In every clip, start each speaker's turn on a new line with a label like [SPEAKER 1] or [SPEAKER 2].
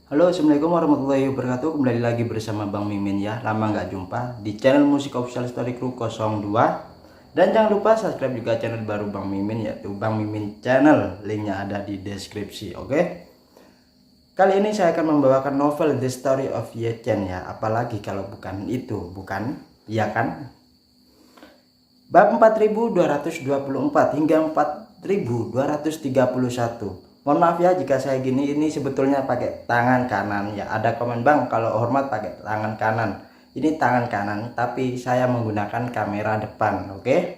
[SPEAKER 1] Halo, assalamualaikum warahmatullahi wabarakatuh. Kembali lagi bersama Bang Mimin ya. Lama nggak jumpa di channel Musik Official Story Crew 02. Dan jangan lupa subscribe juga channel baru Bang Mimin, yaitu Bang Mimin Channel. Linknya ada di deskripsi. Oke. Kali ini saya akan membawakan novel The Story of Ye Chen ya. Apalagi kalau bukan itu, bukan? Iya kan? Bab 4224 hingga 4231. Mohon maaf ya jika saya gini, ini sebetulnya pakai tangan kanan ya. Ada komen, Bang, kalau hormat pakai tangan kanan. Ini tangan kanan, tapi saya menggunakan kamera depan, oke?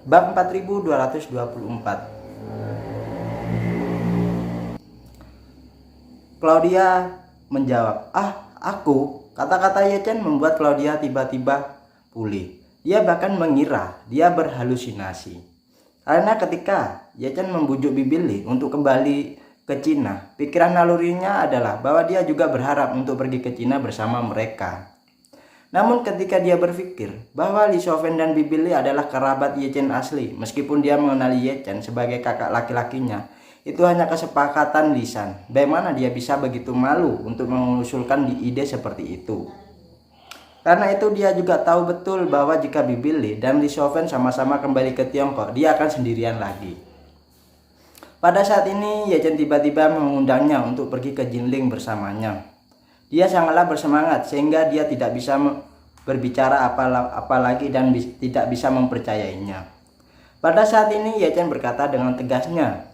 [SPEAKER 1] Bab 4224. Claudia menjawab, aku. Kata-kata Ye Chen membuat Claudia tiba-tiba pulih. Dia bahkan mengira dia berhalusinasi. Karena ketika Ye Chen membujuk Bibi Li untuk kembali ke Cina, pikiran nalurinya adalah bahwa dia juga berharap untuk pergi ke Cina bersama mereka. Namun ketika dia berpikir bahwa Li Shoufen dan Bibi Li adalah kerabat Ye Chen asli, meskipun dia mengenali Ye Chen sebagai kakak laki-lakinya, itu hanya kesepakatan lisan. Bagaimana dia bisa begitu malu untuk mengusulkan ide seperti itu? Karena itu dia juga tahu betul bahwa jika Bibi Li dan Li Shoufen sama-sama kembali ke Tiongkok, dia akan sendirian lagi. Pada saat ini Ye Chen tiba-tiba mengundangnya untuk pergi ke Jinling bersamanya. Dia sangatlah bersemangat sehingga dia tidak bisa berbicara apalagi dan tidak bisa mempercayainya. Pada saat ini Ye Chen berkata dengan tegasnya,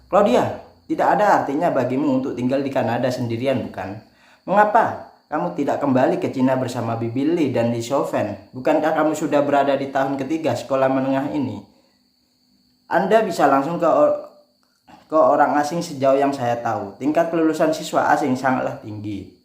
[SPEAKER 1] "Claudia, tidak ada artinya bagimu untuk tinggal di Kanada sendirian, bukan? Mengapa kamu tidak kembali ke Cina bersama Bibi Li dan Li Shoufen? Bukankah kamu sudah berada di tahun ketiga sekolah menengah ini? Anda bisa langsung ke orang asing. Sejauh yang saya tahu, tingkat kelulusan siswa asing sangatlah tinggi.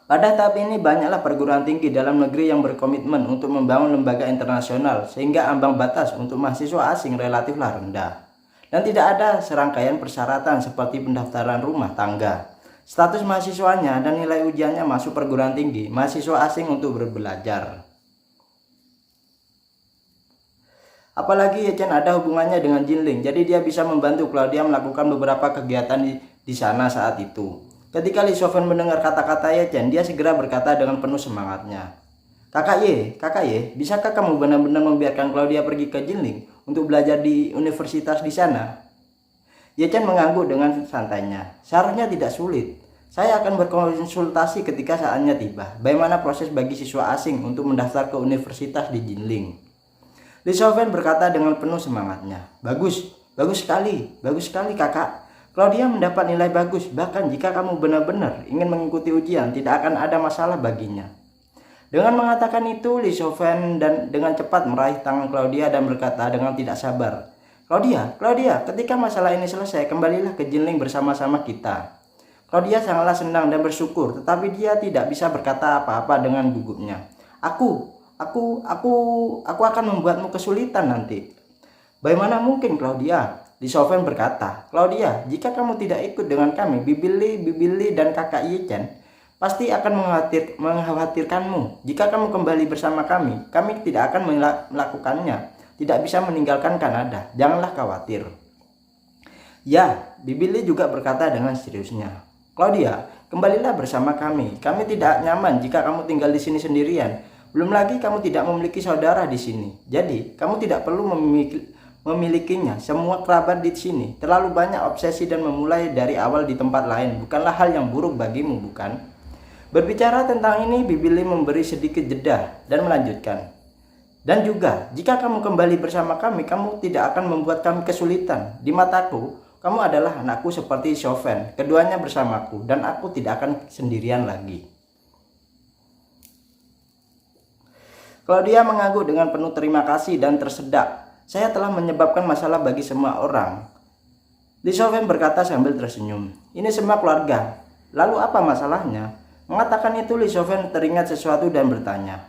[SPEAKER 1] Pada tahap ini banyaklah perguruan tinggi dalam negeri yang berkomitmen untuk membangun lembaga internasional, sehingga ambang batas untuk mahasiswa asing relatiflah rendah. Dan tidak ada serangkaian persyaratan seperti pendaftaran rumah tangga, status mahasiswanya, dan nilai ujiannya masuk perguruan tinggi mahasiswa asing untuk berbelajar. Apalagi Ye Chen ada hubungannya dengan Jinling, jadi dia bisa membantu Claudia melakukan beberapa kegiatan di sana saat itu." Ketika Li Shoufen mendengar kata-kata Ye Chen, dia segera berkata dengan penuh semangatnya, Kakak Ye, bisakah kamu benar-benar membiarkan Claudia pergi ke Jinling untuk belajar di universitas di sana?" Ye Chen mengangguk dengan santainya. "Seharusnya tidak sulit. Saya akan berkonsultasi ketika saatnya tiba. Bagaimana proses bagi siswa asing untuk mendaftar ke universitas di Jinling?" Li Shoufen berkata dengan penuh semangatnya, bagus sekali kakak. Claudia mendapat nilai bagus, bahkan jika kamu benar-benar ingin mengikuti ujian, tidak akan ada masalah baginya." Dengan mengatakan itu, Li Shoufen dan dengan cepat meraih tangan Claudia dan berkata dengan tidak sabar, Claudia, ketika masalah ini selesai, kembalilah ke Jinling bersama-sama kita." Claudia sangatlah senang dan bersyukur, tetapi dia tidak bisa berkata apa-apa dengan gugupnya. Aku akan membuatmu kesulitan nanti." "Bagaimana mungkin, Claudia?" Li Shoufen berkata, "Claudia, jika kamu tidak ikut dengan kami, Bibi Li dan kakak Ye Chen pasti akan mengkhawatirkanmu. Jika kamu kembali bersama kami tidak akan melakukannya. Tidak bisa meninggalkan Kanada. Janganlah khawatir." "Ya," Bibi Li juga berkata dengan seriusnya. "Claudia, kembalilah bersama kami. Kami tidak nyaman jika kamu tinggal di sini sendirian. Belum lagi kamu tidak memiliki saudara di sini. Jadi, kamu tidak perlu memilikinya. Semua kerabat di sini. Terlalu banyak obsesi dan memulai dari awal di tempat lain bukanlah hal yang buruk bagimu, bukan?" Berbicara tentang ini, Bibi Li memberi sedikit jeda dan melanjutkan, "Dan juga, jika kamu kembali bersama kami, kamu tidak akan membuat kami kesulitan. Di mataku, kamu adalah anakku seperti Shoufen. Keduanya bersamaku, dan aku tidak akan sendirian lagi." Claudia mengangguk dengan penuh terima kasih dan tersedak. "Saya telah menyebabkan masalah bagi semua orang." Li Shoufen berkata sambil tersenyum, "Ini semua keluarga. Lalu apa masalahnya?" Mengatakan itu, Li Shoufen teringat sesuatu dan bertanya,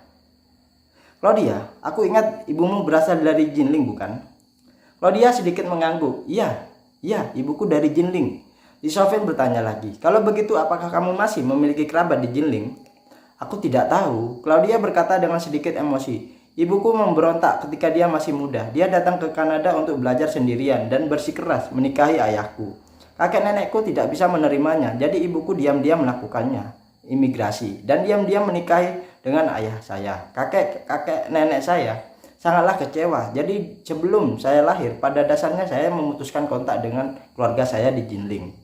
[SPEAKER 1] "Claudia, aku ingat ibumu berasal dari Jinling, bukan?" Claudia sedikit mengangguk. Iya, ibuku dari Jinling." Li Shoufen bertanya lagi, "Kalau begitu, apakah kamu masih memiliki kerabat di Jinling?" "Aku tidak tahu," Claudia berkata dengan sedikit emosi. "Ibuku memberontak ketika dia masih muda. Dia datang ke Kanada untuk belajar sendirian dan bersikeras menikahi ayahku. Kakek nenekku tidak bisa menerimanya, jadi ibuku diam-diam melakukannya, imigrasi, dan diam-diam menikahi dengan ayah saya. Kakek nenek saya sangatlah kecewa. Jadi sebelum saya lahir, pada dasarnya saya memutuskan kontak dengan keluarga saya di Jinling.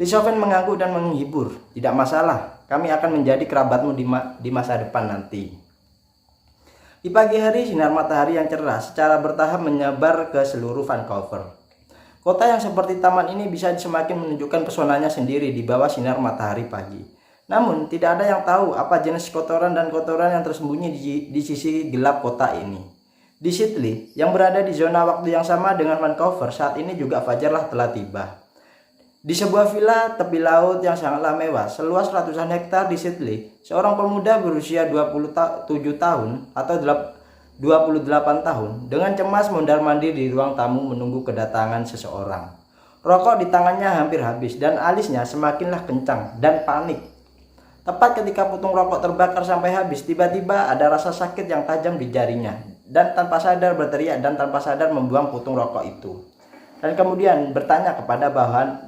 [SPEAKER 1] Li Shofeng mengangguk dan menghibur. Tidak masalah, kami akan menjadi kerabatmu di masa depan nanti. Di pagi hari, sinar matahari yang cerah secara bertahap menyebar ke seluruh Vancouver. Kota yang seperti taman ini bisa semakin menunjukkan pesonanya sendiri di bawah sinar matahari pagi. Namun, tidak ada yang tahu apa jenis kotoran dan kotoran yang tersembunyi di sisi gelap kota ini. Di Sydney, yang berada di zona waktu yang sama dengan Vancouver, saat ini juga fajarlah telah tiba. Di sebuah villa tepi laut yang sangatlah mewah, seluas ratusan hektar di Sydney, seorang pemuda berusia 27 tahun atau 28 tahun dengan cemas mondar-mandir di ruang tamu menunggu kedatangan seseorang. Rokok di tangannya hampir habis dan alisnya semakinlah kencang dan panik. Tepat ketika putung rokok terbakar sampai habis, tiba-tiba ada rasa sakit yang tajam di jarinya dan tanpa sadar berteriak dan tanpa sadar membuang putung rokok itu. Dan kemudian bertanya kepada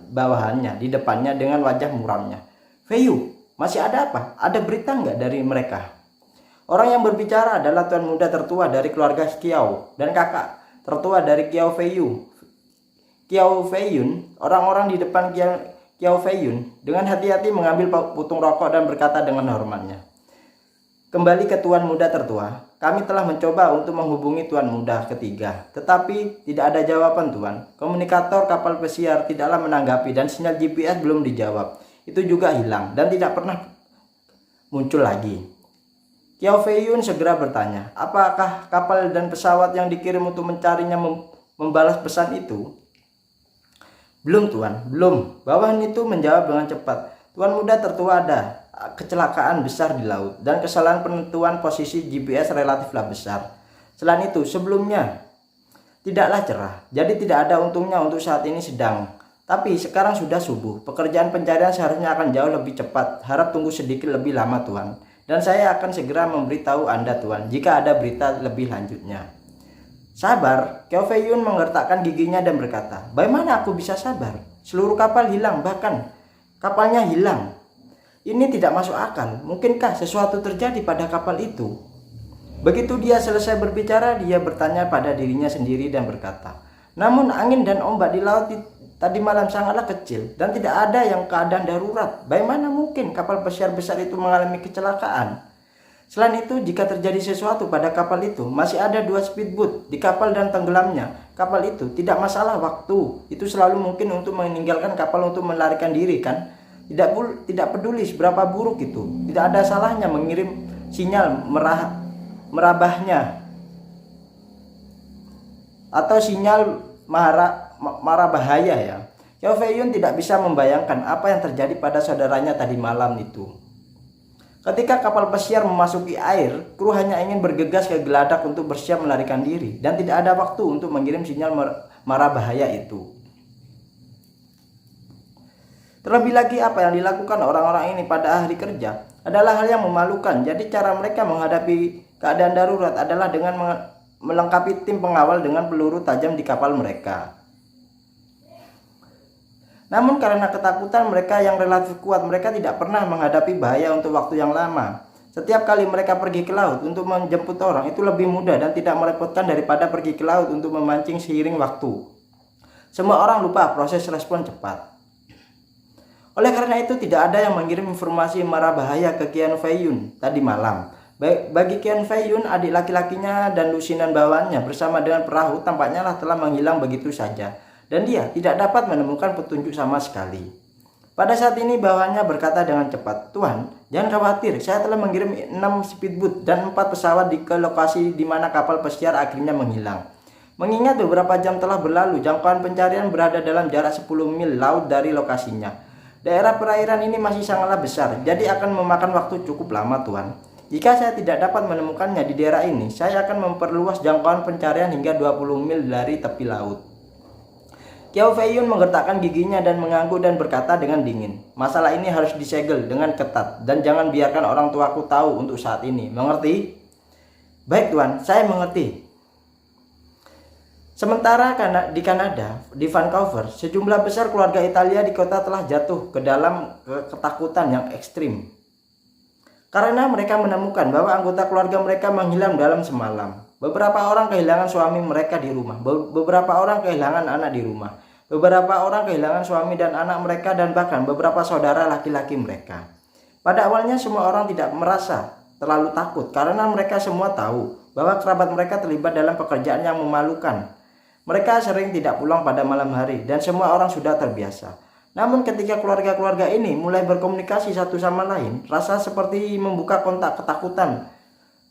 [SPEAKER 1] bawahannya di depannya dengan wajah muramnya. "Feiyu, masih ada apa? Ada berita nggak dari mereka?" Orang yang berbicara adalah tuan muda tertua dari keluarga Kiao dan kakak tertua dari Kiao Feiyun. Kiao Feiyun, orang-orang di depan Kiao Feiyun dengan hati-hati mengambil putung rokok dan berkata dengan hormatnya, "Kembali ke tuan muda tertua, kami telah mencoba untuk menghubungi tuan muda ketiga, tetapi tidak ada jawaban tuan. Komunikator kapal pesiar tidaklah menanggapi dan sinyal GPS belum dijawab. Itu juga hilang dan tidak pernah muncul lagi." Kiao Feiyun segera bertanya, "Apakah kapal dan pesawat yang dikirim untuk mencarinya membalas pesan itu?" "Belum tuan, belum." Bawahan itu menjawab dengan cepat. "Tuan muda tertua, ada kecelakaan besar di laut dan kesalahan penentuan posisi GPS relatiflah besar. Selain itu, sebelumnya tidaklah cerah, jadi tidak ada untungnya untuk saat ini sedang. Tapi sekarang sudah subuh, pekerjaan pencarian seharusnya akan jauh lebih cepat. Harap tunggu sedikit lebih lama tuan. Dan saya akan segera memberitahu Anda tuan jika ada berita lebih lanjutnya." "Sabar." Kiao Feiyun menggertakkan giginya dan berkata, "Bagaimana aku bisa sabar? Seluruh kapal hilang, bahkan kapalnya hilang. Ini tidak masuk akal. Mungkinkah sesuatu terjadi pada kapal itu?" Begitu dia selesai berbicara, dia bertanya pada dirinya sendiri dan berkata, "Namun angin dan ombak di laut tadi malam sangatlah kecil dan tidak ada yang keadaan darurat. Bagaimana mungkin kapal pesiar besar itu mengalami kecelakaan? Selain itu, jika terjadi sesuatu pada kapal itu, masih ada 2 speedboat di kapal dan tenggelamnya kapal itu. Tidak masalah waktu. Itu selalu mungkin untuk meninggalkan kapal untuk melarikan diri, kan? Tidak peduli seberapa buruk itu. Tidak ada salahnya mengirim sinyal merabahnya atau sinyal marah bahaya ya." Kiao Feiyun tidak bisa membayangkan apa yang terjadi pada saudaranya tadi malam itu. Ketika kapal pesiar memasuki air, kru hanya ingin bergegas ke geladak untuk bersiap melarikan diri dan tidak ada waktu untuk mengirim sinyal marah bahaya itu. Terlebih lagi, apa yang dilakukan orang-orang ini pada hari kerja adalah hal yang memalukan. Jadi cara mereka menghadapi keadaan darurat adalah dengan melengkapi tim pengawal dengan peluru tajam di kapal mereka. Namun karena ketakutan mereka yang relatif kuat, mereka tidak pernah menghadapi bahaya untuk waktu yang lama. Setiap kali mereka pergi ke laut untuk menjemput orang, itu lebih mudah dan tidak merepotkan daripada pergi ke laut untuk memancing seiring waktu. Semua orang lupa proses respon cepat. Oleh karena itu, tidak ada yang mengirim informasi marah bahaya ke Kiao Feiyun tadi malam. Bagi Kiao Feiyun, adik laki-lakinya dan lusinan bawahannya bersama dengan perahu tampaknya telah menghilang begitu saja. Dan dia tidak dapat menemukan petunjuk sama sekali. Pada saat ini bawahannya berkata dengan cepat, "Tuan, jangan khawatir, saya telah mengirim 6 speedboat dan 4 pesawat ke lokasi di mana kapal pesiar akhirnya menghilang. Mengingat beberapa jam telah berlalu, jangkauan pencarian berada dalam jarak 10 mil laut dari lokasinya. Daerah perairan ini masih sangatlah besar, jadi akan memakan waktu cukup lama tuan. Jika saya tidak dapat menemukannya di daerah ini, saya akan memperluas jangkauan pencarian hingga 20 mil dari tepi laut." Kiao Feiyun menggertakkan giginya dan mengangguk dan berkata dengan dingin, "Masalah ini harus disegel dengan ketat dan jangan biarkan orang tuaku tahu untuk saat ini. Mengerti?" "Baik tuan, saya mengerti." Sementara di Kanada, di Vancouver, sejumlah besar keluarga Italia di kota telah jatuh ke dalam ketakutan yang ekstrim. Karena mereka menemukan bahwa anggota keluarga mereka menghilang dalam semalam. Beberapa orang kehilangan suami mereka di rumah, beberapa orang kehilangan anak di rumah, beberapa orang kehilangan suami dan anak mereka, dan bahkan beberapa saudara laki-laki mereka. Pada awalnya semua orang tidak merasa terlalu takut karena mereka semua tahu bahwa kerabat mereka terlibat dalam pekerjaan yang memalukan. Mereka sering tidak pulang pada malam hari dan semua orang sudah terbiasa. Namun ketika keluarga-keluarga ini mulai berkomunikasi satu sama lain, rasa seperti membuka kontak ketakutan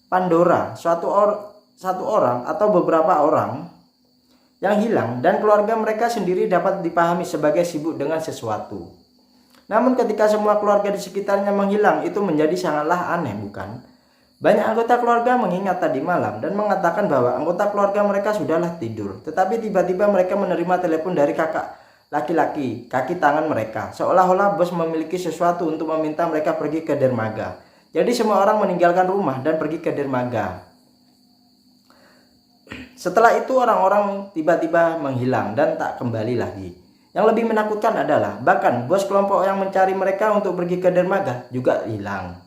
[SPEAKER 1] Pandora. Satu orang atau beberapa orang yang hilang dan keluarga mereka sendiri dapat dipahami sebagai sibuk dengan sesuatu. Namun ketika semua keluarga di sekitarnya menghilang, itu menjadi sangatlah aneh, bukan? Banyak anggota keluarga mengingat tadi malam dan mengatakan bahwa anggota keluarga mereka sudahlah tidur. Tetapi tiba-tiba mereka menerima telepon dari kakak laki-laki, kaki tangan mereka. Seolah-olah bos memiliki sesuatu untuk meminta mereka pergi ke dermaga. Jadi semua orang meninggalkan rumah dan pergi ke dermaga. Setelah itu orang-orang tiba-tiba menghilang dan tak kembali lagi. Yang lebih menakutkan adalah bahkan bos kelompok yang mencari mereka untuk pergi ke dermaga juga hilang.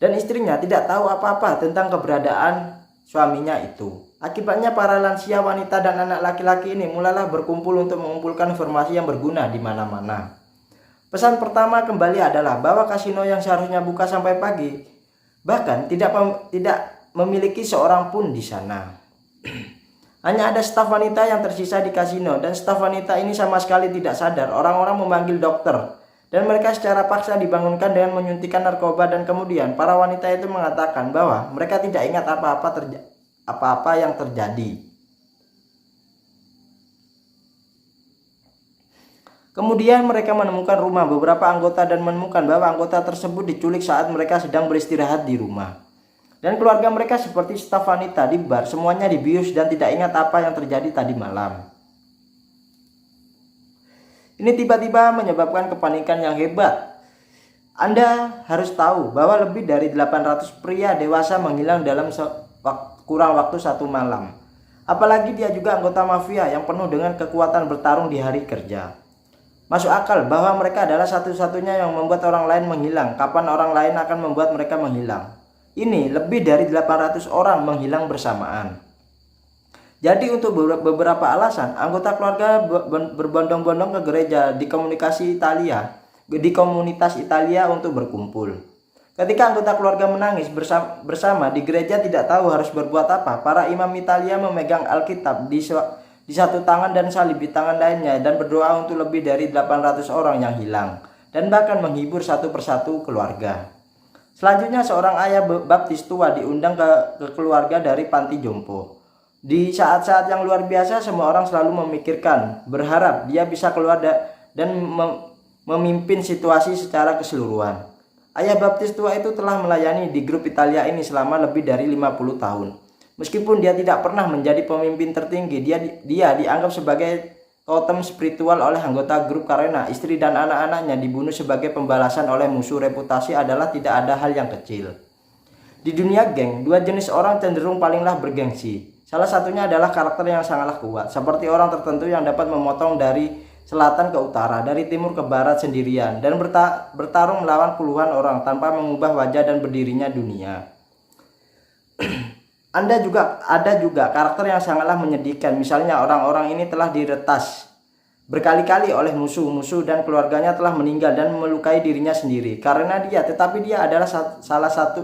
[SPEAKER 1] Dan istrinya tidak tahu apa-apa tentang keberadaan suaminya itu. Akibatnya para lansia, wanita, dan anak laki-laki ini mulailah berkumpul untuk mengumpulkan informasi yang berguna di mana-mana. Pesan pertama kembali adalah bahwa kasino yang seharusnya buka sampai pagi bahkan tidak memiliki seorang pun di sana. Hanya ada staf wanita yang tersisa di kasino, dan staf wanita ini sama sekali tidak sadar. Orang-orang memanggil dokter dan mereka secara paksa dibangunkan dengan menyuntikkan narkoba, dan kemudian para wanita itu mengatakan bahwa mereka tidak ingat apa-apa yang terjadi. Kemudian mereka menemukan rumah beberapa anggota dan menemukan bahwa anggota tersebut diculik saat mereka sedang beristirahat di rumah. Dan keluarga mereka seperti staf wanita di bar, semuanya dibius dan tidak ingat apa yang terjadi tadi malam. Ini tiba-tiba menyebabkan kepanikan yang hebat. Anda harus tahu bahwa lebih dari 800 pria dewasa menghilang dalam kurang waktu 1 malam. Apalagi dia juga anggota mafia yang penuh dengan kekuatan bertarung di hari kerja. Masuk akal bahwa mereka adalah satu-satunya yang membuat orang lain menghilang. Kapan orang lain akan membuat mereka menghilang? Ini lebih dari 800 orang menghilang bersamaan. Jadi untuk beberapa alasan, anggota keluarga berbondong-bondong ke gereja di komunitas Italia untuk berkumpul. Ketika anggota keluarga menangis bersama di gereja tidak tahu harus berbuat apa, para imam Italia memegang Alkitab di satu tangan dan salib di tangan lainnya dan berdoa untuk lebih dari 800 orang yang hilang dan bahkan menghibur satu persatu keluarga. Selanjutnya seorang ayah baptis tua diundang ke keluarga dari panti jompo. Di saat-saat yang luar biasa, semua orang selalu memikirkan, berharap dia bisa keluar dan memimpin situasi secara keseluruhan. Ayah baptis tua itu telah melayani di grup Italia ini selama lebih dari 50 tahun. Meskipun dia tidak pernah menjadi pemimpin tertinggi, dia dianggap sebagai totem spiritual oleh anggota grup karena istri dan anak-anaknya dibunuh sebagai pembalasan oleh musuh. Reputasi adalah tidak ada hal yang kecil. Di dunia geng, dua jenis orang cenderung palinglah bergengsi. Salah satunya adalah karakter yang sangatlah kuat, seperti orang tertentu yang dapat memotong dari selatan ke utara, dari timur ke barat sendirian, dan bertarung melawan puluhan orang tanpa mengubah wajah dan berdirinya dunia. Ada juga karakter yang sangatlah menyedihkan. Misalnya orang-orang ini telah diretas berkali-kali oleh musuh-musuh dan keluarganya telah meninggal dan melukai dirinya sendiri karena tetapi dia adalah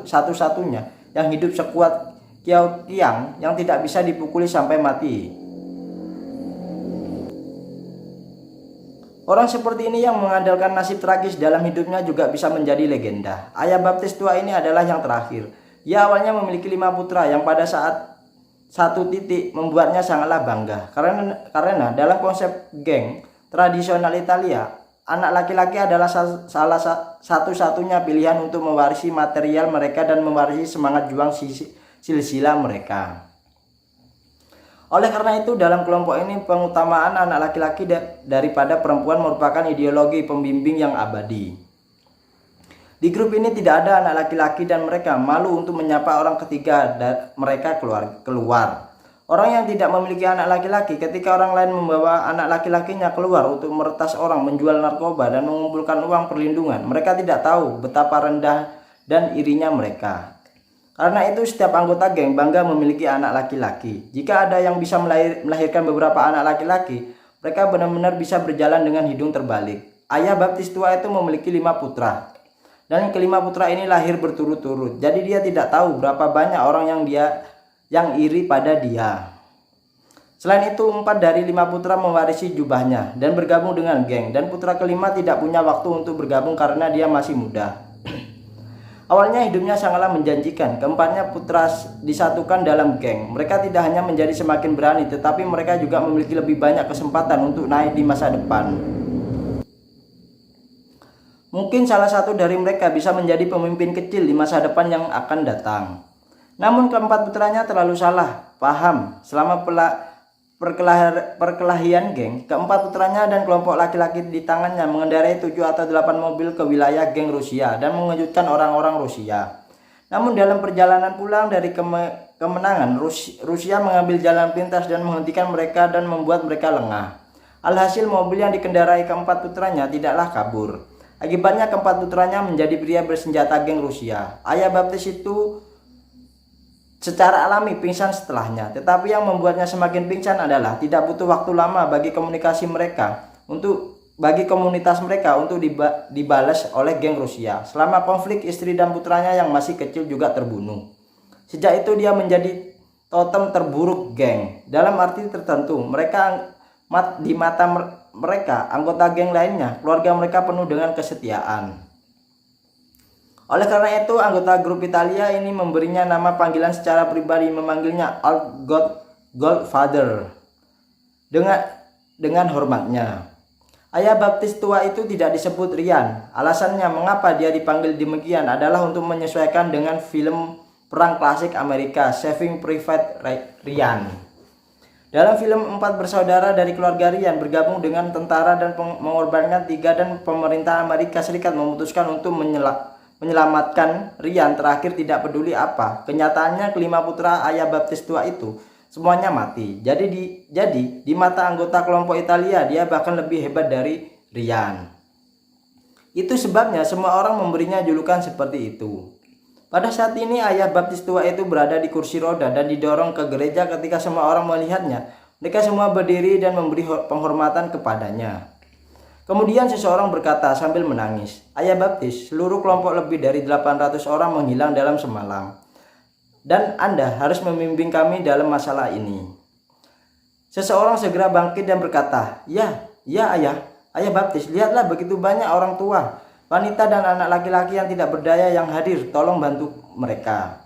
[SPEAKER 1] satu-satunya yang hidup sekuat Kiao Tiang yang tidak bisa dipukuli sampai mati. Orang seperti ini yang mengandalkan nasib tragis dalam hidupnya juga bisa menjadi legenda. Ayah baptis tua ini adalah yang terakhir. Ia awalnya memiliki 5 putra yang pada saat satu titik membuatnya sangatlah bangga. Karena dalam konsep geng tradisional Italia, anak laki-laki adalah salah satu-satunya pilihan untuk mewarisi material mereka dan mewarisi semangat juang silsilah mereka. Oleh karena itu, dalam kelompok ini pengutamaan anak laki-laki daripada perempuan merupakan ideologi pembimbing yang abadi. Di grup ini tidak ada anak laki-laki dan mereka malu untuk menyapa orang ketiga dan mereka keluar. Orang yang tidak memiliki anak laki-laki, ketika orang lain membawa anak laki-lakinya keluar untuk meretas orang, menjual narkoba, dan mengumpulkan uang perlindungan, mereka tidak tahu betapa rendah dan irinya mereka. Karena itu setiap anggota geng bangga memiliki anak laki-laki. Jika ada yang bisa melahirkan beberapa anak laki-laki, mereka benar-benar bisa berjalan dengan hidung terbalik. Ayah baptis tua itu memiliki 5 putra. Dan kelima putra ini lahir berturut-turut. Jadi dia tidak tahu berapa banyak orang yang iri pada dia. Selain itu, 4 dari 5 putra mewarisi jubahnya dan bergabung dengan geng. Dan putra kelima tidak punya waktu untuk bergabung karena dia masih muda. Awalnya hidupnya sangatlah menjanjikan. Keempatnya putra disatukan dalam geng. Mereka tidak hanya menjadi semakin berani, tetapi mereka juga memiliki lebih banyak kesempatan untuk naik di masa depan. Mungkin salah satu dari mereka bisa menjadi pemimpin kecil di masa depan yang akan datang. Namun keempat putranya terlalu salah paham. Selama perkelahian geng, keempat putranya dan kelompok laki-laki di tangannya mengendarai 7 atau 8 mobil ke wilayah geng Rusia dan mengejutkan orang-orang Rusia. Namun dalam perjalanan pulang dari kemenangan, Rusia mengambil jalan pintas dan menghentikan mereka dan membuat mereka lengah. Alhasil mobil yang dikendarai keempat putranya tidaklah kabur. Akibatnya keempat putranya menjadi pria bersenjata geng Rusia. Ayah baptis itu secara alami pingsan setelahnya, tetapi yang membuatnya semakin pingsan adalah tidak butuh waktu lama bagi komunitas mereka untuk dibalas oleh geng Rusia. Selama konflik, istri dan putranya yang masih kecil juga terbunuh. Sejak itu dia menjadi totem terburuk geng. Dalam arti tertentu, di mata mereka, anggota geng lainnya, keluarga mereka penuh dengan kesetiaan. Oleh karena itu, anggota grup Italia ini memberinya nama panggilan secara pribadi, memanggilnya Old Godfather dengan hormatnya. Ayah baptis tua itu tidak disebut Ryan. Alasannya mengapa dia dipanggil demikian adalah untuk menyesuaikan dengan film perang klasik Amerika, Saving Private Ryan. Dalam film, 4 bersaudara dari keluarga Ryan bergabung dengan tentara dan mengorbankan 3, dan pemerintah Amerika Serikat memutuskan untuk menyelamatkan Ryan. Terakhir, tidak peduli apa kenyataannya, kelima putra ayah baptis tua itu semuanya mati. Jadi di mata anggota kelompok Italia, dia bahkan lebih hebat dari Ryan. Itu sebabnya semua orang memberinya julukan seperti itu. Pada saat ini ayah baptis tua itu berada di kursi roda dan didorong ke gereja. Ketika semua orang melihatnya, mereka semua berdiri dan memberi penghormatan kepadanya. Kemudian seseorang berkata sambil menangis, "Ayah baptis, seluruh kelompok lebih dari 800 orang menghilang dalam semalam. Dan Anda harus membimbing kami dalam masalah ini." Seseorang segera bangkit dan berkata, Ya ayah baptis, lihatlah begitu banyak orang tua, wanita dan anak laki-laki yang tidak berdaya yang hadir, tolong bantu mereka."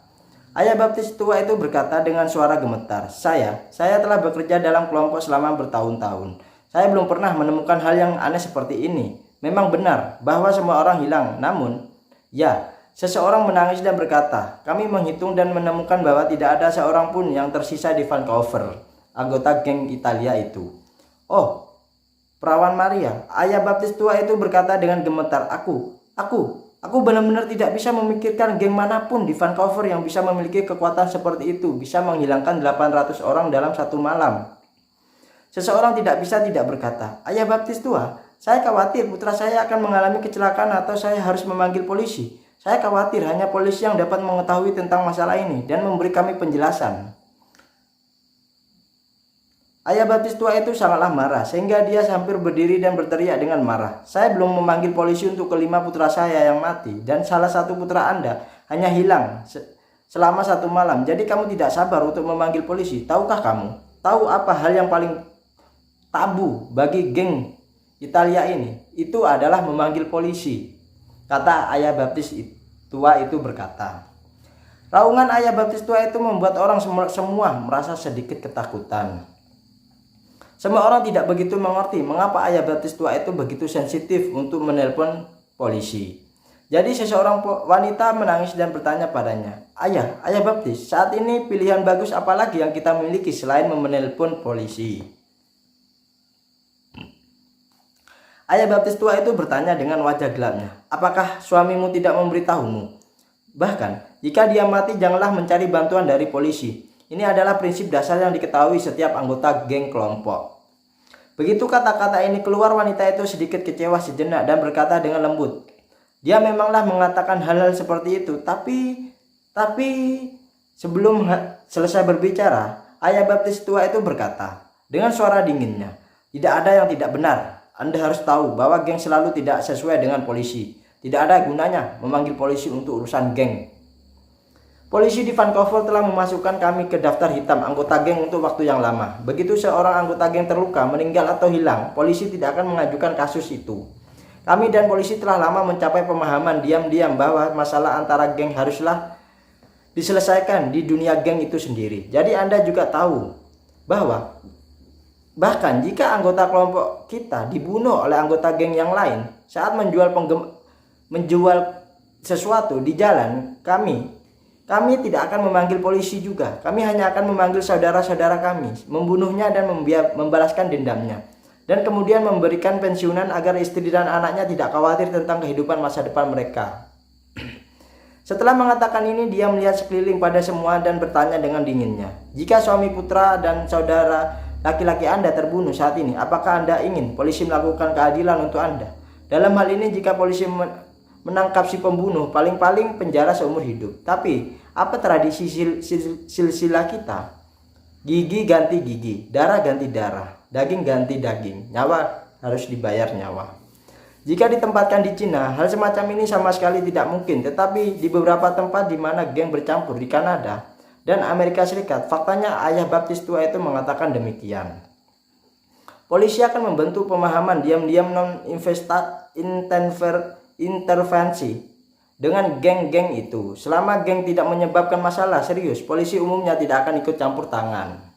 [SPEAKER 1] Ayah baptis tua itu berkata dengan suara gemetar, Saya telah bekerja dalam kelompok selama bertahun-tahun. Saya belum pernah menemukan hal yang aneh seperti ini. Memang benar bahwa semua orang hilang, namun, seseorang menangis dan berkata, kami menghitung dan menemukan bahwa tidak ada seorang pun yang tersisa di Vancouver, anggota geng Italia itu. Oh, perawan Maria, ayah baptis tua itu berkata dengan gemetar, Aku benar-benar tidak bisa memikirkan geng manapun di Vancouver yang bisa memiliki kekuatan seperti itu, bisa menghilangkan 800 orang dalam satu malam. Seseorang tidak berkata, ayah baptis tua, saya khawatir putra saya akan mengalami kecelakaan atau saya harus memanggil polisi. Saya khawatir hanya polisi yang dapat mengetahui tentang masalah ini dan memberi kami penjelasan. Ayah baptis tua itu sangatlah marah sehingga dia hampir berdiri dan berteriak dengan marah. Saya belum memanggil polisi untuk kelima putra saya yang mati, dan salah satu putra Anda hanya hilang selama satu malam. Jadi kamu tidak sabar untuk memanggil polisi. Tahukah kamu? Tahu apa hal yang paling tabu bagi geng Italia ini? Itu adalah memanggil polisi, kata ayah baptis tua itu berkata. Raungan ayah baptis tua itu membuat orang semua merasa sedikit ketakutan. Semua orang tidak begitu mengerti mengapa ayah baptis tua itu begitu sensitif untuk menelpon polisi. Jadi seseorang wanita menangis dan bertanya padanya, Ayah baptis, saat ini pilihan bagus apa lagi yang kita miliki selain menelpon polisi? Ayah baptis tua itu bertanya dengan wajah gelapnya, apakah suamimu tidak memberitahumu? Bahkan, jika dia mati janganlah mencari bantuan dari polisi. Ini adalah prinsip dasar yang diketahui setiap anggota geng kelompok. Begitu kata-kata ini keluar, wanita itu sedikit kecewa sejenak dan berkata dengan lembut, dia memanglah mengatakan hal-hal seperti itu, tapi sebelum selesai berbicara, ayah baptis tua itu berkata dengan suara dinginnya, tidak ada yang tidak benar. Anda harus tahu bahwa geng selalu tidak sesuai dengan polisi. Tidak ada gunanya memanggil polisi untuk urusan geng. Polisi di Vancouver telah memasukkan kami ke daftar hitam anggota geng untuk waktu yang lama. Begitu seorang anggota geng terluka, meninggal atau hilang, polisi tidak akan mengajukan kasus itu. Kami dan polisi telah lama mencapai pemahaman diam-diam bahwa masalah antara geng haruslah diselesaikan di dunia geng itu sendiri. Jadi Anda juga tahu bahwa bahkan jika anggota kelompok kita dibunuh oleh anggota geng yang lain saat menjual sesuatu di jalan, kami tidak akan memanggil polisi juga. Kami hanya akan memanggil saudara-saudara kami, membunuhnya dan membalaskan dendamnya. Dan kemudian memberikan pensiunan agar istri dan anaknya tidak khawatir tentang kehidupan masa depan mereka. Setelah mengatakan ini, dia melihat sekeliling pada semua dan bertanya dengan dinginnya, jika suami, putra, dan saudara laki-laki Anda terbunuh saat ini, apakah Anda ingin polisi melakukan keadilan untuk Anda? Dalam hal ini, jika polisi menangkap si pembunuh, paling-paling penjara seumur hidup. Tapi apa tradisi silsilah kita? Gigi ganti gigi, darah ganti darah, daging ganti daging, nyawa harus dibayar nyawa. Jika ditempatkan di Cina, hal semacam ini sama sekali tidak mungkin. Tetapi di beberapa tempat di mana geng bercampur di Kanada dan Amerika Serikat, faktanya ayah baptis tua itu mengatakan demikian. Polisi akan membentuk pemahaman diam-diam intervensi dengan geng-geng itu. Selama geng tidak menyebabkan masalah serius, polisi umumnya tidak akan ikut campur tangan.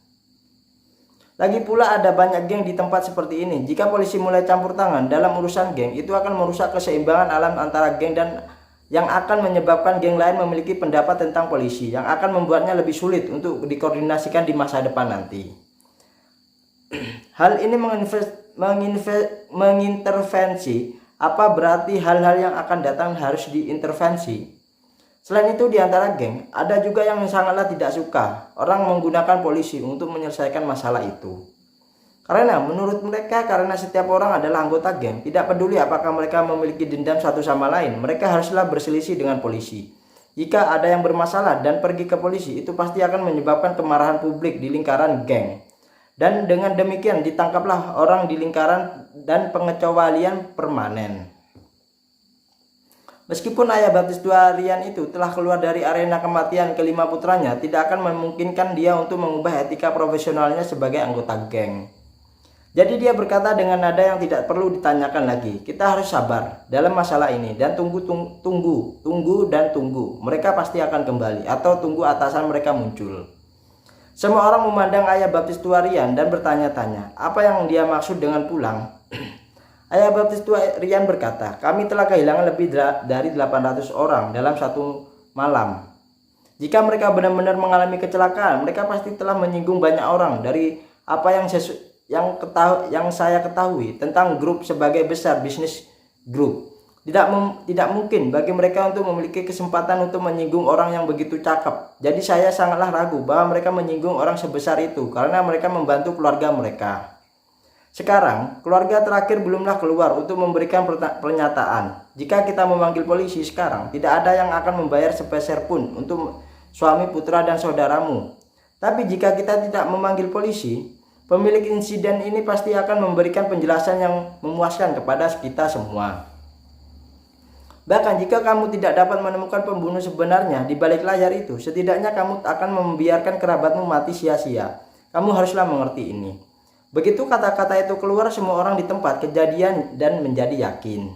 [SPEAKER 1] Lagi pula ada banyak geng di tempat seperti ini. Jika polisi mulai campur tangan dalam urusan geng, itu akan merusak keseimbangan alam antara geng dan yang akan menyebabkan geng lain memiliki pendapat tentang polisi, yang akan membuatnya lebih sulit untuk dikoordinasikan di masa depan nanti. Hal ini mengintervensi. Apa berarti hal-hal yang akan datang harus diintervensi? Selain itu, di antara geng, ada juga yang sangatlah tidak suka orang menggunakan polisi untuk menyelesaikan masalah itu. Karena menurut mereka, karena setiap orang adalah anggota geng, tidak peduli apakah mereka memiliki dendam satu sama lain, mereka haruslah berselisih dengan polisi. Jika ada yang bermasalah dan pergi ke polisi, itu pasti akan menyebabkan kemarahan publik di lingkaran geng. Dan dengan demikian ditangkaplah orang di lingkaran dan pengecualian permanen. Meskipun ayah baptis tua Rian itu telah keluar dari arena kematian kelima putranya, tidak akan memungkinkan dia untuk mengubah etika profesionalnya sebagai anggota geng. Jadi dia berkata dengan nada yang tidak perlu ditanyakan lagi, kita harus sabar dalam masalah ini dan tunggu. Mereka pasti akan kembali atau tunggu atasan mereka muncul. Semua orang memandang ayah baptis tua Rian dan bertanya-tanya, apa yang dia maksud dengan pulang? Ayah baptis tua Rian berkata, kami telah kehilangan lebih dari 800 orang dalam satu malam. Jika mereka benar-benar mengalami kecelakaan, mereka pasti telah menyinggung banyak orang. Dari apa yang saya ketahui tentang grup sebagai besar bisnis grup, tidak mungkin bagi mereka untuk memiliki kesempatan untuk menyinggung orang yang begitu cakep. Jadi saya sangatlah ragu bahwa mereka menyinggung orang sebesar itu karena mereka membantu keluarga mereka. Sekarang, keluarga terakhir belumlah keluar untuk memberikan pernyataan. Jika kita memanggil polisi sekarang, tidak ada yang akan membayar sepeser pun untuk suami, putra, dan saudaramu. Tapi jika kita tidak memanggil polisi, pemilik insiden ini pasti akan memberikan penjelasan yang memuaskan kepada kita semua. Bahkan jika kamu tidak dapat menemukan pembunuh sebenarnya di balik layar itu, setidaknya kamu akan membiarkan kerabatmu mati sia-sia. Kamu haruslah mengerti ini. Begitu kata-kata itu keluar, semua orang di tempat kejadian dan menjadi yakin.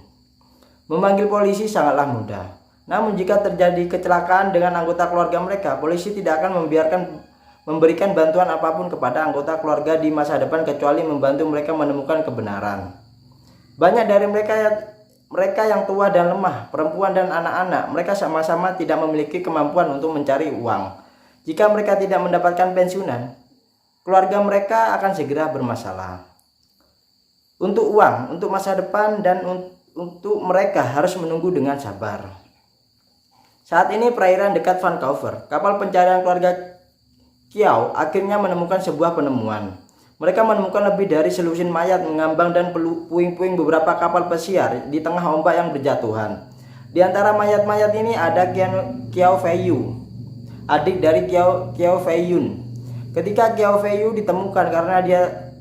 [SPEAKER 1] Memanggil polisi sangatlah mudah. Namun jika terjadi kecelakaan dengan anggota keluarga mereka, polisi tidak akan memberikan bantuan apapun kepada anggota keluarga di masa depan kecuali membantu mereka menemukan kebenaran. Banyak dari mereka yang tua dan lemah, perempuan dan anak-anak, mereka sama-sama tidak memiliki kemampuan untuk mencari uang. Jika mereka tidak mendapatkan pensiunan, keluarga mereka akan segera bermasalah. Untuk uang, untuk masa depan, dan untuk mereka harus menunggu dengan sabar. Saat ini perairan dekat Vancouver, kapal pencarian keluarga Kiao akhirnya menemukan sebuah penemuan. Mereka menemukan lebih dari selusin mayat mengambang dan puing-puing beberapa kapal pesiar di tengah ombak yang berjatuhan. Di antara mayat-mayat ini ada Kiao Feiyu, adik dari Kiao Feiyun. Ketika Kiao Feiyu ditemukan karena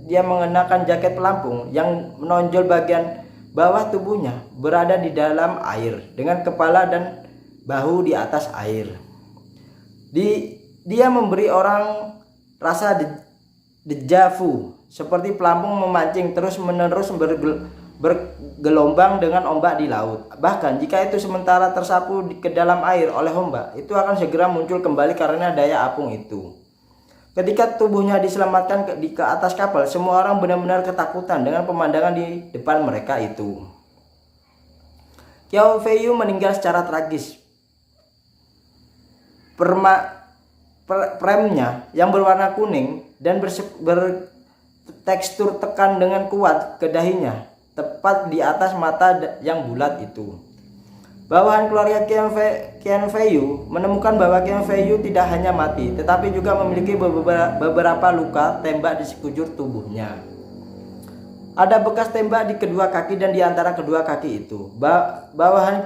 [SPEAKER 1] dia mengenakan jaket pelampung yang menonjol bagian bawah tubuhnya berada di dalam air dengan kepala dan bahu di atas air. Dia memberi orang rasa deja vu, seperti pelampung memancing terus-menerus bergelombang dengan ombak di laut. Bahkan jika itu sementara tersapu ke dalam air oleh ombak, itu akan segera muncul kembali karena daya apung itu. Ketika tubuhnya diselamatkan ke atas kapal, semua orang benar-benar ketakutan dengan pemandangan di depan mereka itu. Kiao Feiyu meninggal secara tragis. Premnya yang berwarna kuning dan bertekstur tekan dengan kuat ke dahinya, tepat di atas mata yang bulat itu. Bawahan keluarga Qian Feiyu menemukan bahwa Qian Feiyu tidak hanya mati, tetapi juga memiliki beberapa luka tembak di sekujur tubuhnya. Ada bekas tembak di kedua kaki dan di antara kedua kaki itu. Bawahan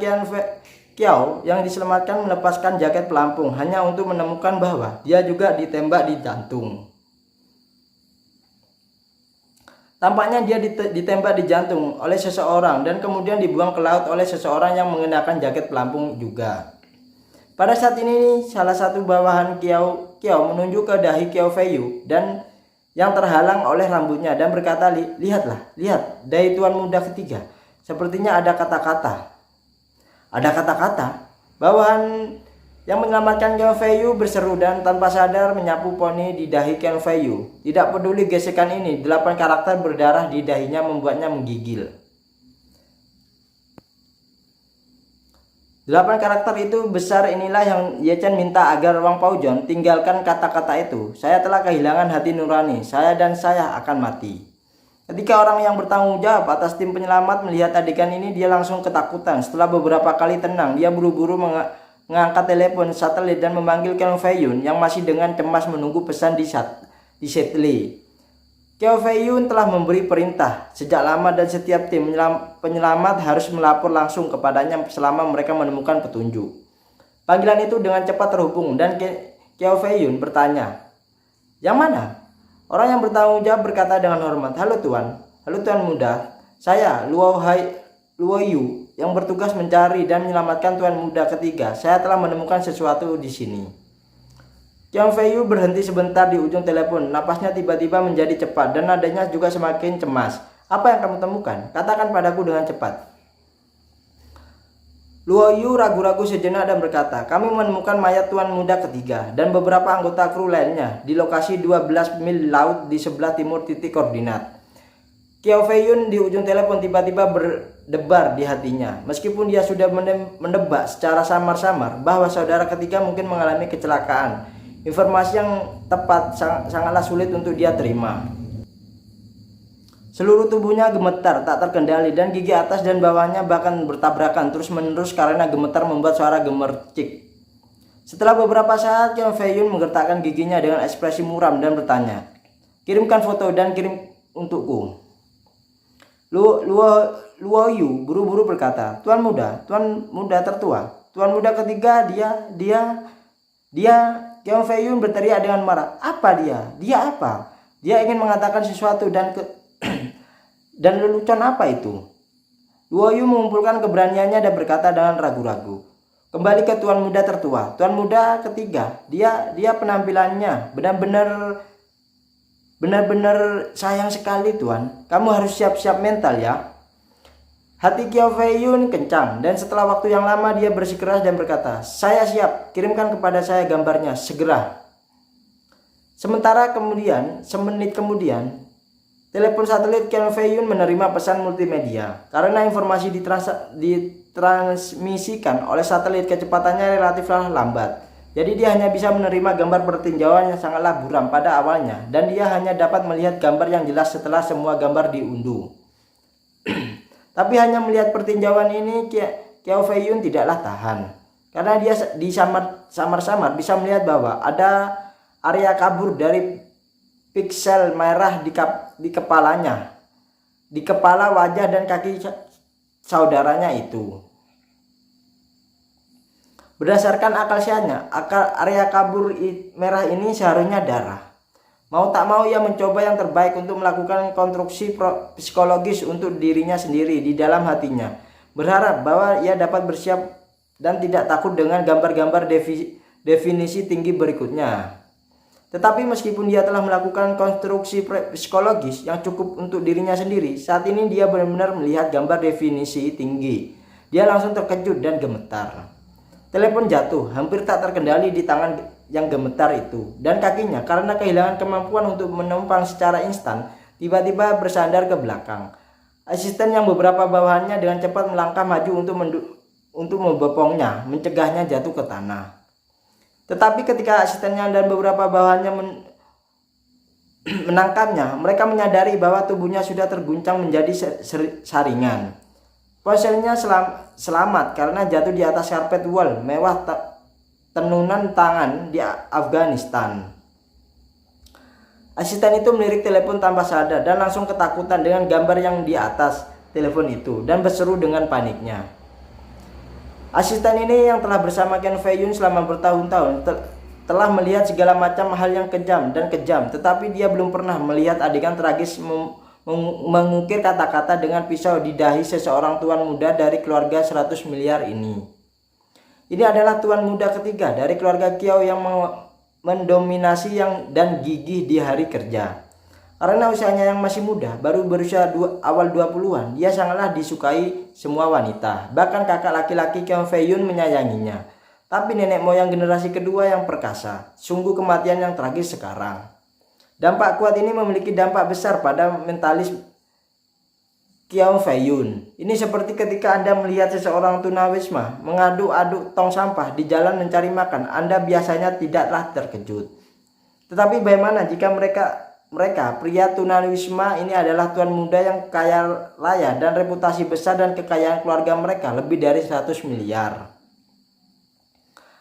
[SPEAKER 1] Kiao yang diselamatkan melepaskan jaket pelampung hanya untuk menemukan bahwa dia juga ditembak di jantung. Tampaknya dia ditembak di jantung oleh seseorang dan kemudian dibuang ke laut oleh seseorang yang mengenakan jaket pelampung juga. Pada saat ini salah satu bawahan Kiao menunjuk ke dahi Kiao Feiyu dan yang terhalang oleh rambutnya dan berkata, lihat dahi tuan muda ketiga. Sepertinya ada kata-kata. Ada kata-kata. Bawahan yang menyelamatkan Qian Feiyu berseru dan tanpa sadar menyapu poni di dahi Qian Feiyu. Tidak peduli gesekan ini, 8 karakter berdarah di dahinya membuatnya menggigil. 8 karakter itu besar. Inilah yang Ye Chen minta agar Wang Paozhong tinggalkan kata-kata itu. Saya telah kehilangan hati nurani, saya akan mati. Ketika orang yang bertanggung jawab atas tim penyelamat melihat adegan ini, dia langsung ketakutan. Setelah beberapa kali tenang, dia buru-buru mengangkat telepon satelit dan memanggil Qian Feiyu yang masih dengan cemas menunggu pesan di satelit. Qian Feiyu telah memberi perintah sejak lama dan setiap tim penyelamat harus melapor langsung kepadanya selama mereka menemukan petunjuk. Panggilan itu dengan cepat terhubung dan Qian Feiyu bertanya, "Yang mana?" Orang yang bertanggung jawab berkata dengan hormat, halo tuan muda, saya Luo Yu yang bertugas mencari dan menyelamatkan tuan muda ketiga. Saya telah menemukan sesuatu di sini." Qian Feiyu berhenti sebentar di ujung telepon. Napasnya tiba-tiba menjadi cepat dan nadanya juga semakin cemas. "Apa yang kamu temukan? Katakan padaku dengan cepat." Luo Yu ragu-ragu sejenak dan berkata, "Kami menemukan mayat tuan muda ketiga dan beberapa anggota kru lainnya di lokasi 12 mil laut di sebelah timur titik koordinat." Qian Feiyu di ujung telepon tiba-tiba berdebar di hatinya. Meskipun dia sudah menebak secara samar-samar bahwa saudara ketiga mungkin mengalami kecelakaan, informasi yang tepat sangatlah sulit untuk dia terima. Seluruh tubuhnya gemetar tak terkendali dan gigi atas dan bawahnya bahkan bertabrakan terus-menerus karena gemetar membuat suara gemercik. Setelah beberapa saat, Qian Feiyu menggertakkan giginya dengan ekspresi muram dan bertanya, "Kirimkan foto dan kirim untukku." Luo Yu buru-buru berkata, Tuan muda tertua, tuan muda ketiga, dia." Qian Feiyu berteriak dengan marah, "Apa dia? Dia apa? Dia ingin mengatakan sesuatu dan lelucon apa itu?" Luo Yu mengumpulkan keberaniannya dan berkata dengan ragu-ragu, "Kembali ke tuan muda tertua, tuan muda ketiga. Dia penampilannya benar-benar sayang sekali tuan. Kamu harus siap-siap mental ya." Hati Qian Feiyu kencang dan setelah waktu yang lama dia bersikeras dan berkata, "Saya siap, kirimkan kepada saya gambarnya segera." Semenit kemudian, telepon satelit Qian Feiyu menerima pesan multimedia. Karena informasi ditransmisikan oleh satelit kecepatannya relatiflah lambat. Jadi dia hanya bisa menerima gambar pertinjauan yang sangatlah buram pada awalnya dan dia hanya dapat melihat gambar yang jelas setelah semua gambar diunduh. Tapi hanya melihat pertinjauan ini Qian Feiyu tidaklah tahan. Karena dia samar-samar bisa melihat bahwa Arya kabur dari piksel merah di kepalanya, di kepala, wajah, dan kaki saudaranya itu. Berdasarkan akal sehatnya, area kabur merah ini seharusnya darah. Mau tak mau ia mencoba yang terbaik untuk melakukan konstruksi psikologis untuk dirinya sendiri di dalam hatinya. Berharap bahwa ia dapat bersiap dan tidak takut dengan gambar-gambar definisi tinggi berikutnya. Tetapi meskipun dia telah melakukan konstruksi psikologis yang cukup untuk dirinya sendiri, saat ini dia benar-benar melihat gambar definisi tinggi. Dia langsung terkejut dan gemetar. Telepon jatuh, hampir tak terkendali di tangan yang gemetar itu, dan kakinya karena kehilangan kemampuan untuk menumpang secara instan, tiba-tiba bersandar ke belakang. Asisten yang beberapa bawahannya dengan cepat melangkah maju untuk membopongnya, mencegahnya jatuh ke tanah. Tetapi ketika asistennya dan beberapa bawahannya menangkapnya, mereka menyadari bahwa tubuhnya sudah terguncang menjadi saringan. Ponselnya selamat karena jatuh di atas karpet wall mewah tenunan tangan di Afghanistan. Asisten itu melirik telepon tanpa sadar dan langsung ketakutan dengan gambar yang di atas telepon itu dan berseru dengan paniknya. Asisten ini yang telah bersama Ken Fei Yun selama bertahun-tahun telah melihat segala macam hal yang kejam, tetapi dia belum pernah melihat adegan tragis mengukir kata-kata dengan pisau di dahi seseorang tuan muda dari keluarga 100 miliar ini. Ini adalah tuan muda ketiga dari keluarga Kiao yang mendominasi dan gigih di hari kerja. Karena usianya yang masih muda, baru berusia awal 20-an, dia sangatlah disukai semua wanita. Bahkan kakak laki-laki Ken Fei Yun menyayanginya. Tapi nenek moyang generasi kedua yang perkasa, sungguh kematian yang tragis sekarang. Dampak kuat ini memiliki dampak besar pada mentalis Ken Fei Yun. Ini seperti ketika Anda melihat seseorang tunawisma mengaduk-aduk tong sampah di jalan mencari makan, Anda biasanya tidaklah terkejut. Tetapi bagaimana jika mereka pria tunawisma ini adalah tuan muda yang kaya raya dan reputasi besar dan kekayaan keluarga mereka lebih dari 100 miliar.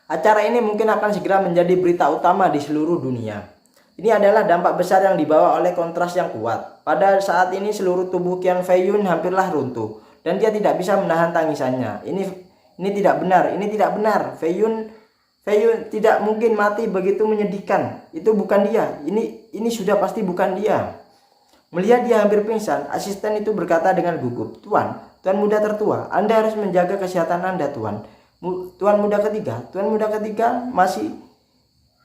[SPEAKER 1] Acara ini mungkin akan segera menjadi berita utama di seluruh dunia. Ini adalah dampak besar yang dibawa oleh kontras yang kuat. Pada saat ini seluruh tubuh Ken Fei Yun hampirlah runtuh dan dia tidak bisa menahan tangisannya. Ini tidak benar. Fei Yun tidak mungkin mati begitu menyedihkan. Itu bukan dia. Ini sudah pasti bukan dia. Melihat dia hampir pingsan, asisten itu berkata dengan gugup, Tuan muda tertua, Anda harus menjaga kesehatan Anda, Tuan. Tuan muda ketiga masih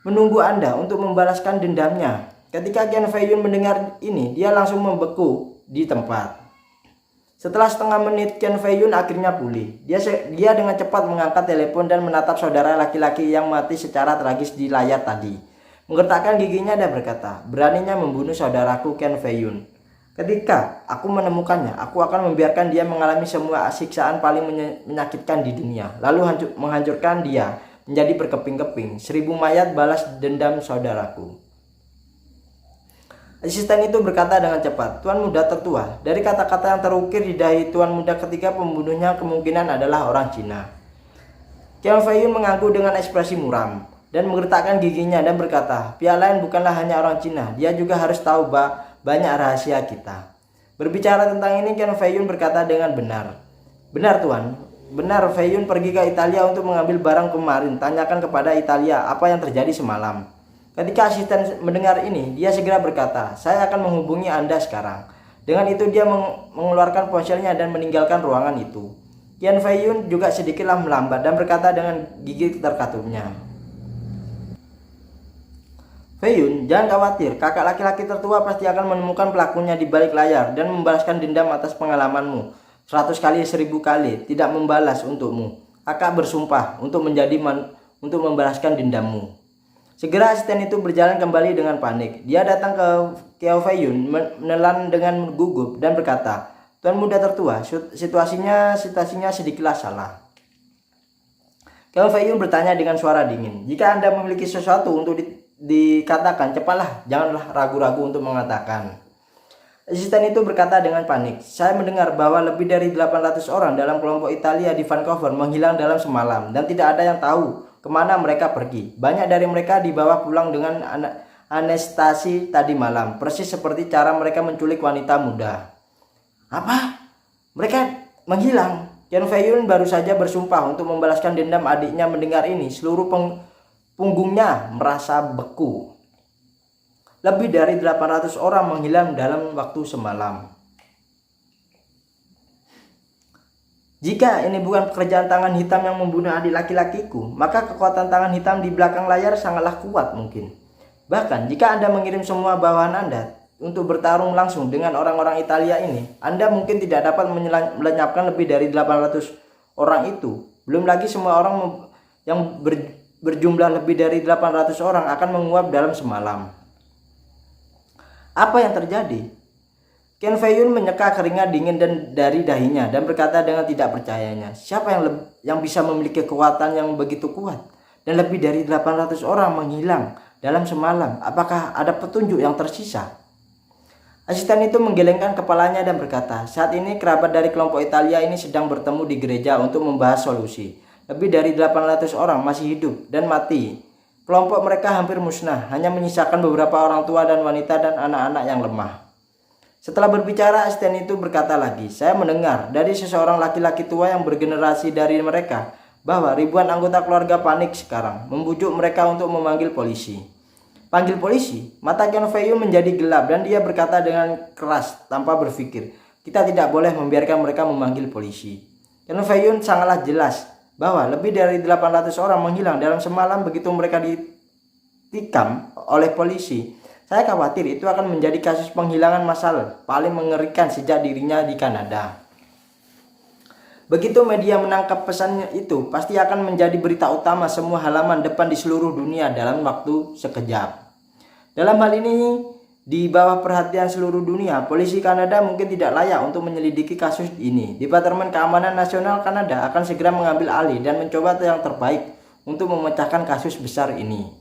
[SPEAKER 1] menunggu Anda untuk membalaskan dendamnya. Ketika Ken Fei Yun mendengar ini, dia langsung membeku di tempat. Setelah setengah menit, Ken Fei Yun akhirnya pulih. Dia dengan cepat mengangkat telepon dan menatap saudara laki-laki yang mati secara tragis di layar tadi. Menggertakkan giginya dan berkata, beraninya membunuh saudaraku Ken Fei Yun. Ketika aku menemukannya, aku akan membiarkan dia mengalami semua siksaan paling menyakitkan di dunia, lalu menghancurkan dia menjadi berkeping-keping. 1000 mayat balas dendam saudaraku. Asisten itu berkata dengan cepat, Tuan muda tertua. Dari kata-kata yang terukir di dahi tuan muda ketiga, pembunuhnya kemungkinan adalah orang Cina. Ken Fei Yun mengangguk dengan ekspresi muram dan menggertakkan giginya dan berkata, pihak lain bukanlah hanya orang Cina, dia juga harus tahu banyak rahasia kita. Berbicara tentang ini, Ken Fei Yun berkata dengan benar. Benar Tuan, benar. Fei Yun pergi ke Italia untuk mengambil barang kemarin. Tanyakan kepada Italia apa yang terjadi semalam. Ketika asisten mendengar ini, dia segera berkata, saya akan menghubungi Anda sekarang. Dengan itu dia mengeluarkan ponselnya dan meninggalkan ruangan itu. Ken Fei Yun juga sedikitlah melambat dan berkata dengan gigi terkatupnya, Fei Yun, jangan khawatir, kakak laki-laki tertua pasti akan menemukan pelakunya di balik layar dan membalaskan dendam atas pengalamanmu. 100 kali 1000 kali tidak membalas untukmu. Kakak bersumpah untuk membalaskan dendammu. Segera asisten itu berjalan kembali dengan panik. Dia datang ke Ken Fei Yun, menelan dengan gugup dan berkata, Tuan muda tertua, situasinya sedikitlah salah. Ken Fei Yun bertanya dengan suara dingin, jika Anda memiliki sesuatu untuk dikatakan, cepatlah, janganlah ragu-ragu untuk mengatakan. Asisten itu berkata dengan panik, saya mendengar bahwa lebih dari 800 orang dalam kelompok Italia di Vancouver menghilang dalam semalam dan tidak ada yang tahu kemana mereka pergi. Banyak dari mereka dibawa pulang dengan anestesi tadi malam, persis seperti cara mereka menculik wanita muda. Apa? Mereka menghilang? Chen Feiyun baru saja bersumpah untuk membalaskan dendam adiknya. Mendengar ini, seluruh punggungnya merasa beku. Lebih dari 800 orang menghilang dalam waktu semalam. Jika ini bukan pekerjaan tangan hitam yang membunuh adik laki-lakiku, maka kekuatan tangan hitam di belakang layar sangatlah kuat mungkin. Bahkan jika Anda mengirim semua bawahan Anda untuk bertarung langsung dengan orang-orang Italia ini, Anda mungkin tidak dapat melenyapkan lebih dari 800 orang itu. Belum lagi semua orang yang berjumlah lebih dari 800 orang akan menguap dalam semalam. Apa yang terjadi? Chen Feiyun menyeka keringat dingin dari dahinya dan berkata dengan tidak percayanya, siapa yang bisa memiliki kekuatan yang begitu kuat? Dan lebih dari 800 orang menghilang dalam semalam. Apakah ada petunjuk yang tersisa? Asisten itu menggelengkan kepalanya dan berkata, saat ini kerabat dari kelompok Italia ini sedang bertemu di gereja untuk membahas solusi. Lebih dari 800 orang masih hidup dan mati. Kelompok mereka hampir musnah, hanya menyisakan beberapa orang tua dan wanita dan anak-anak yang lemah. Setelah berbicara, asisten itu berkata lagi, saya mendengar dari seseorang laki-laki tua yang bergenerasi dari mereka bahwa ribuan anggota keluarga panik sekarang, membujuk mereka untuk memanggil polisi. Panggil polisi? Mata Chen Feiyun menjadi gelap dan dia berkata dengan keras tanpa berpikir, kita tidak boleh membiarkan mereka memanggil polisi. Chen Feiyun sangatlah jelas bahwa lebih dari 800 orang menghilang dalam semalam begitu mereka ditikam oleh polisi. Saya khawatir itu akan menjadi kasus penghilangan massal paling mengerikan sejak dirinya di Kanada. Begitu media menangkap pesannya itu, pasti akan menjadi berita utama semua halaman depan di seluruh dunia dalam waktu sekejap. Dalam hal ini, di bawah perhatian seluruh dunia, polisi Kanada mungkin tidak layak untuk menyelidiki kasus ini. Departemen Keamanan Nasional Kanada akan segera mengambil alih dan mencoba yang terbaik untuk memecahkan kasus besar ini.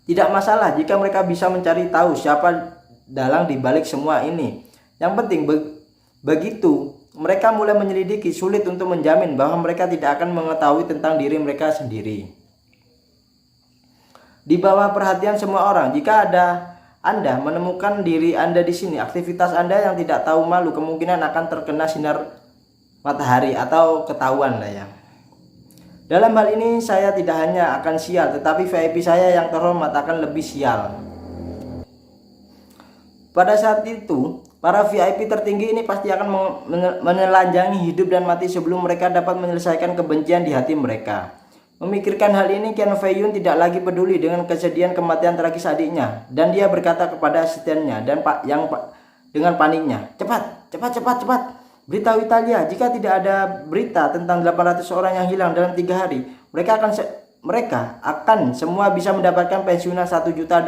[SPEAKER 1] Tidak masalah jika mereka bisa mencari tahu siapa dalang di balik semua ini. Yang penting begitu mereka mulai menyelidiki, sulit untuk menjamin bahwa mereka tidak akan mengetahui tentang diri mereka sendiri. Di bawah perhatian semua orang, jika Anda menemukan diri Anda di sini, aktivitas Anda yang tidak tahu malu kemungkinan akan terkena sinar matahari atau ketahuan lah ya. Dalam hal ini saya tidak hanya akan sial, tetapi VIP saya yang terhormat akan lebih sial. Pada saat itu, para VIP tertinggi ini pasti akan menelanjangi hidup dan mati sebelum mereka dapat menyelesaikan kebencian di hati mereka. Memikirkan hal ini, Chen Feiyun tidak lagi peduli dengan kesedihan kematian tragis adiknya, dan dia berkata kepada asistennya dengan paniknya, cepat. Beritahu Italia, jika tidak ada berita tentang 800 orang yang hilang dalam 3 hari, mereka akan semua bisa mendapatkan pensiunan $1 juta.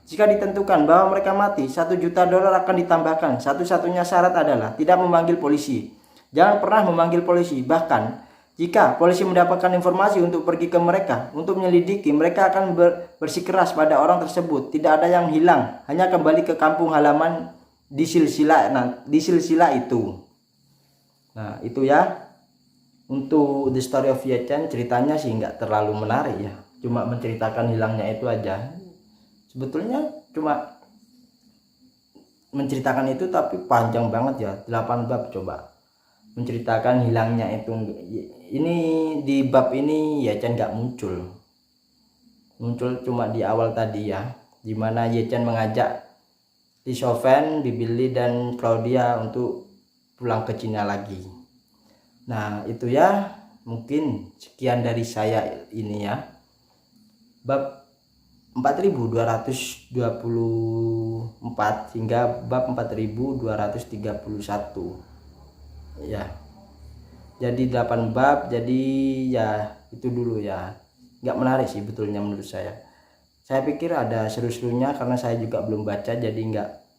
[SPEAKER 1] Jika ditentukan bahwa mereka mati, $1 juta akan ditambahkan. Satu-satunya syarat adalah tidak memanggil polisi. Jangan pernah memanggil polisi. Bahkan, jika polisi mendapatkan informasi untuk pergi ke mereka, untuk menyelidiki, mereka akan bersikeras pada orang tersebut. Tidak ada yang hilang, hanya kembali ke kampung halaman di silsilah itu. Nah itu ya untuk The Story of Ye Chen. Ceritanya sih nggak terlalu menarik ya, cuma menceritakan hilangnya itu aja. Sebetulnya cuma menceritakan itu tapi panjang banget ya, 8 bab coba menceritakan hilangnya itu. Ini di bab ini Ye Chen nggak muncul cuma di awal tadi ya, dimana Ye Chen mengajak Li Shoufen, Bibi Li dan Claudia untuk pulang ke Cina lagi. Nah itu ya, mungkin sekian dari saya ini ya, bab 4224 hingga bab 4231 ya. Jadi 8 bab, jadi ya itu dulu ya. Nggak menarik sih betulnya menurut saya. Saya pikir ada seru-serunya karena saya juga belum baca, jadi nggak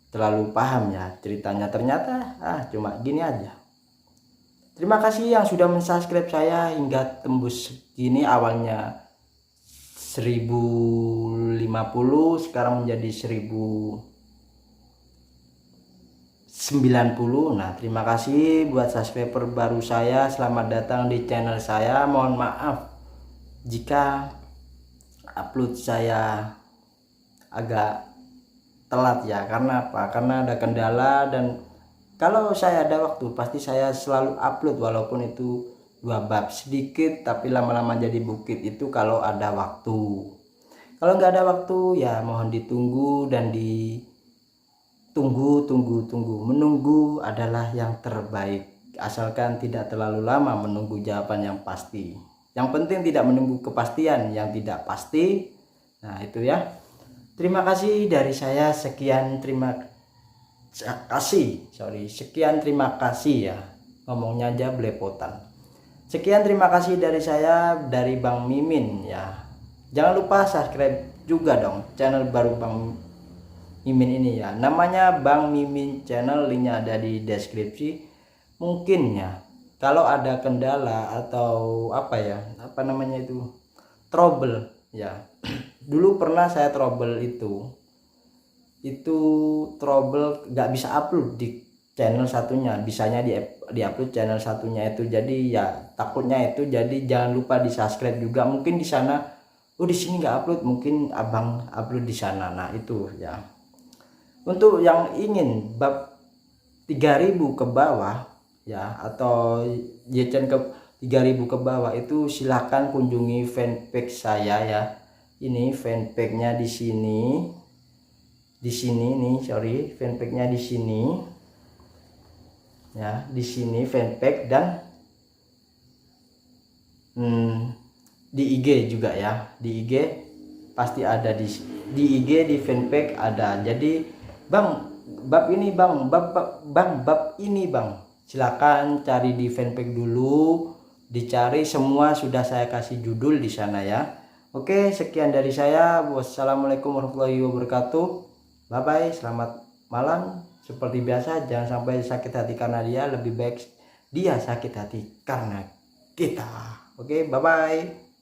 [SPEAKER 1] terlalu paham ya ceritanya. Ternyata cuma gini aja. Terima kasih yang sudah mensubscribe saya hingga tembus gini. Awalnya 1050, sekarang menjadi 1000 Nah, terima kasih buat subscriber baru saya. Selamat datang di channel saya. Mohon maaf jika upload saya agak telat ya. Karena apa? Karena ada kendala, dan kalau saya ada waktu pasti saya selalu upload, walaupun itu 2 bab sedikit tapi lama-lama jadi bukit. Itu kalau ada waktu. Kalau nggak ada waktu ya mohon ditunggu dan tunggu. Menunggu adalah yang terbaik, asalkan tidak terlalu lama menunggu jawaban yang pasti. Yang penting tidak menunggu kepastian yang tidak pasti. Nah itu ya. Terima kasih dari saya. Sekian terima kasih ya, ngomongnya aja belepotan. Sekian terima kasih dari saya, dari Bang Mimin ya. Jangan lupa subscribe juga dong channel baru Bang Mimin ini ya. Namanya Bang Mimin Channel, linknya ada di deskripsi. Mungkin ya kalau ada kendala atau apa ya, apa namanya itu, trouble ya. Dulu pernah saya trouble itu trouble nggak bisa upload di channel satunya, bisanya di upload channel satunya itu. Jadi ya takutnya itu, jadi jangan lupa di subscribe juga. Mungkin di sana, oh di sini nggak upload, mungkin abang upload di sana. Nah itu ya. Untuk yang ingin bab 3000 ke bawah ya, atau Yecen ke 3000 ke bawah, itu silahkan kunjungi fanpage saya ya. Ini fanpage-nya di sini. Di sini nih, sorry, fanpage-nya di sini. Ya, di sini fanpage, dan di IG juga ya. Di IG pasti ada, di IG, di fanpage ada. Jadi bab ini silakan cari di fanpage dulu, dicari semua, sudah saya kasih judul di sana ya. Oke, sekian dari saya. Wassalamualaikum warahmatullahi wabarakatuh. Bye bye, selamat malam. Seperti biasa, jangan sampai sakit hati karena dia, lebih baik dia sakit hati karena kita. Oke, bye bye.